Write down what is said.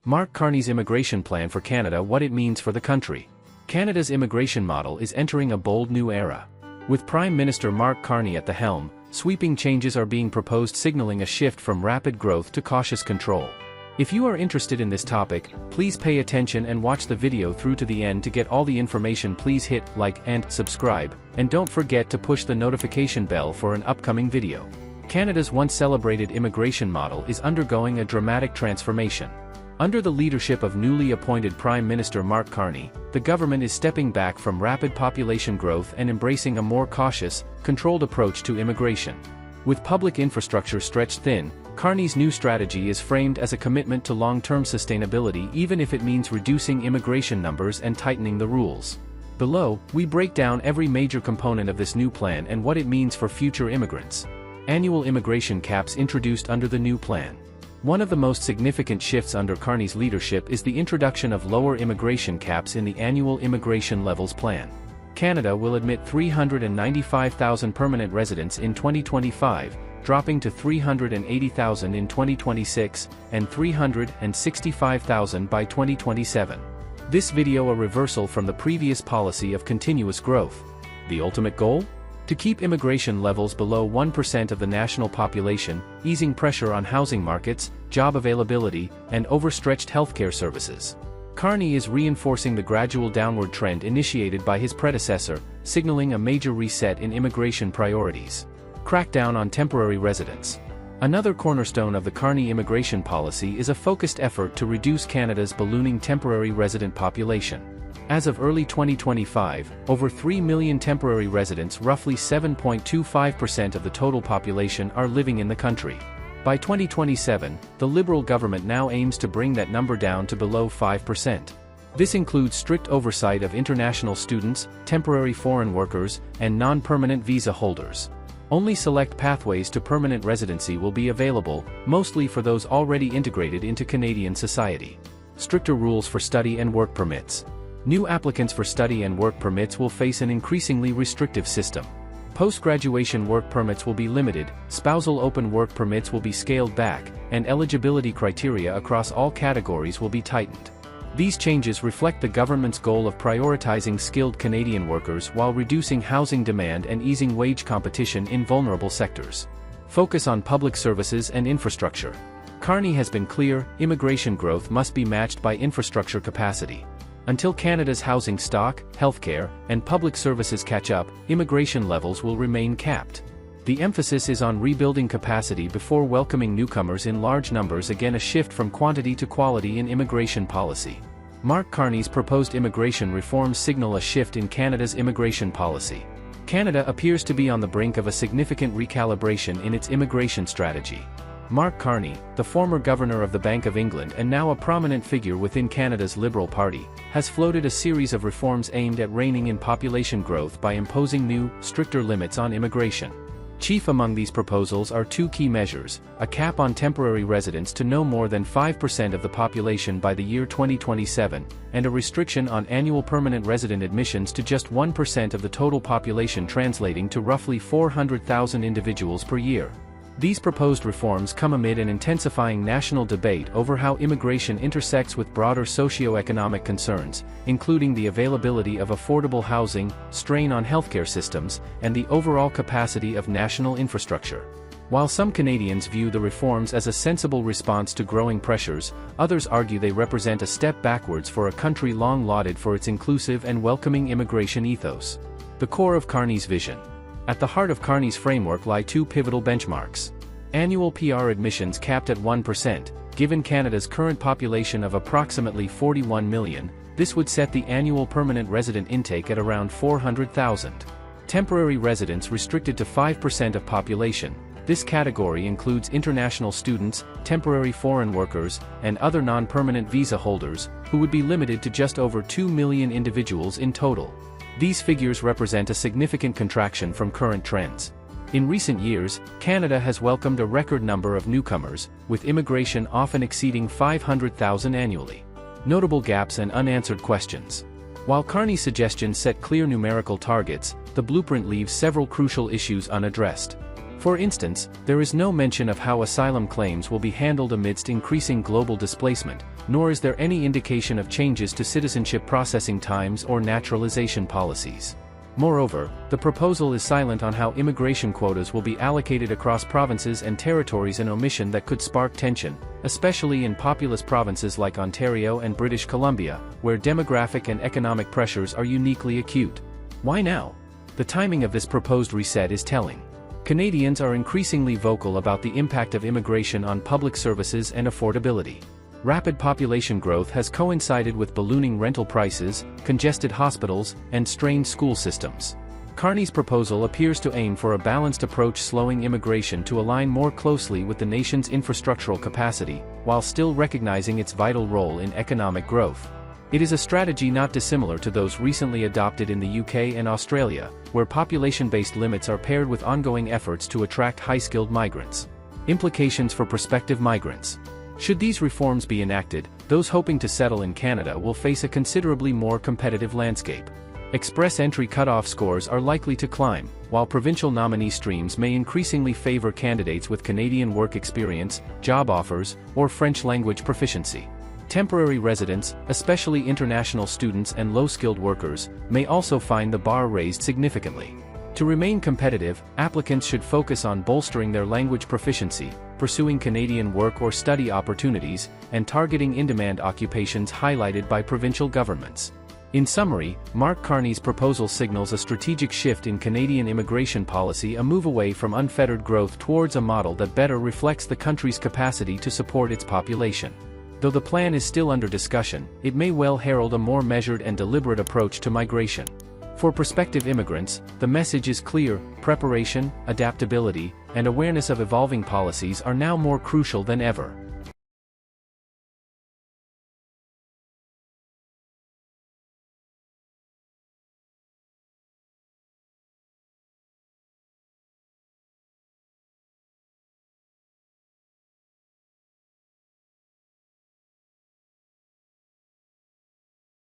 Mark Carney's immigration plan for Canada, what it means for the country. Canada's immigration model is entering a bold new era. With Prime Minister Mark Carney at the helm, sweeping changes are being proposed, signaling a shift from rapid growth to cautious control. If you are interested in this topic, please pay attention and watch the video through to the end to get all the information. Please hit like and subscribe, and don't forget to push the notification bell for an upcoming video. Canada's once celebrated immigration model is undergoing a dramatic transformation. Under the leadership of newly appointed Prime Minister Mark Carney, the government is stepping back from rapid population growth and embracing a more cautious, controlled approach to immigration. With public infrastructure stretched thin, Carney's new strategy is framed as a commitment to long-term sustainability, even if it means reducing immigration numbers and tightening the rules. Below, we break down every major component of this new plan and what it means for future immigrants. Annual immigration caps introduced under the new plan. One of the most significant shifts under Carney's leadership is the introduction of lower immigration caps in the annual immigration levels plan. Canada will admit 395,000 permanent residents in 2025, dropping to 380,000 in 2026, and 365,000 by 2027. This video a reversal from the previous policy of continuous growth. The ultimate goal? To keep immigration levels below 1% of the national population, easing pressure on housing markets, job availability, and overstretched healthcare services. Carney is reinforcing the gradual downward trend initiated by his predecessor, signaling a major reset in immigration priorities. Crackdown on temporary residents. Another cornerstone of the Carney immigration policy is a focused effort to reduce Canada's ballooning temporary resident population. As of early 2025, over 3 million temporary residents, roughly 7.25% of the total population, are living in the country. By 2027, the Liberal government now aims to bring that number down to below 5%. This includes strict oversight of international students, temporary foreign workers, and non-permanent visa holders. Only select pathways to permanent residency will be available, mostly for those already integrated into Canadian society. Stricter rules for study and work permits. New applicants for study and work permits will face an increasingly restrictive system. Post-graduation work permits will be limited, spousal open work permits will be scaled back, and eligibility criteria across all categories will be tightened. These changes reflect the government's goal of prioritizing skilled Canadian workers while reducing housing demand and easing wage competition in vulnerable sectors. Focus on public services and infrastructure. Carney has been clear, immigration growth must be matched by infrastructure capacity. Until Canada's housing stock, healthcare, and public services catch up, immigration levels will remain capped. The emphasis is on rebuilding capacity before welcoming newcomers in large numbers, again a shift from quantity to quality in immigration policy. Mark Carney's proposed immigration reforms signal a shift in Canada's immigration policy. Canada appears to be on the brink of a significant recalibration in its immigration strategy. Mark Carney, the former governor of the Bank of England and now a prominent figure within Canada's Liberal Party, has floated a series of reforms aimed at reining in population growth by imposing new, stricter limits on immigration. Chief among these proposals are two key measures: a cap on temporary residents to no more than 5% of the population by the year 2027, and a restriction on annual permanent resident admissions to just 1% of the total population, translating to roughly 400,000 individuals per year. These proposed reforms come amid an intensifying national debate over how immigration intersects with broader socio-economic concerns, including the availability of affordable housing, strain on healthcare systems, and the overall capacity of national infrastructure. While some Canadians view the reforms as a sensible response to growing pressures, others argue they represent a step backwards for a country long lauded for its inclusive and welcoming immigration ethos. The core of Carney's vision. At the heart of Carney's framework lie two pivotal benchmarks. Annual PR admissions capped at 1%. Given Canada's current population of approximately 41 million, this would set the annual permanent resident intake at around 400,000. Temporary residents restricted to 5% of population. This category includes international students, temporary foreign workers, and other non-permanent visa holders, who would be limited to just over 2 million individuals in total. These figures represent a significant contraction from current trends. In recent years, Canada has welcomed a record number of newcomers, with immigration often exceeding 500,000 annually. Notable gaps and unanswered questions. While Carney's suggestions set clear numerical targets, the blueprint leaves several crucial issues unaddressed. For instance, there is no mention of how asylum claims will be handled amidst increasing global displacement, nor is there any indication of changes to citizenship processing times or naturalization policies. Moreover, the proposal is silent on how immigration quotas will be allocated across provinces and territories, an omission that could spark tension, especially in populous provinces like Ontario and British Columbia, where demographic and economic pressures are uniquely acute. Why now? The timing of this proposed reset is telling. Canadians are increasingly vocal about the impact of immigration on public services and affordability. Rapid population growth has coincided with ballooning rental prices, congested hospitals, and strained school systems. Carney's proposal appears to aim for a balanced approach, slowing immigration to align more closely with the nation's infrastructural capacity, while still recognizing its vital role in economic growth. It is a strategy not dissimilar to those recently adopted in the UK and Australia, where population-based limits are paired with ongoing efforts to attract high-skilled migrants. Implications for prospective migrants. Should these reforms be enacted, those hoping to settle in Canada will face a considerably more competitive landscape. Express entry cutoff scores are likely to climb, while provincial nominee streams may increasingly favor candidates with Canadian work experience, job offers, or French language proficiency. Temporary residents, especially international students and low-skilled workers, may also find the bar raised significantly. To remain competitive, applicants should focus on bolstering their language proficiency, pursuing Canadian work or study opportunities, and targeting in-demand occupations highlighted by provincial governments. In summary, Mark Carney's proposal signals a strategic shift in Canadian immigration policy, a move away from unfettered growth towards a model that better reflects the country's capacity to support its population. Though the plan is still under discussion, it may well herald a more measured and deliberate approach to migration. For prospective immigrants, the message is clear: preparation, adaptability, and awareness of evolving policies are now more crucial than ever.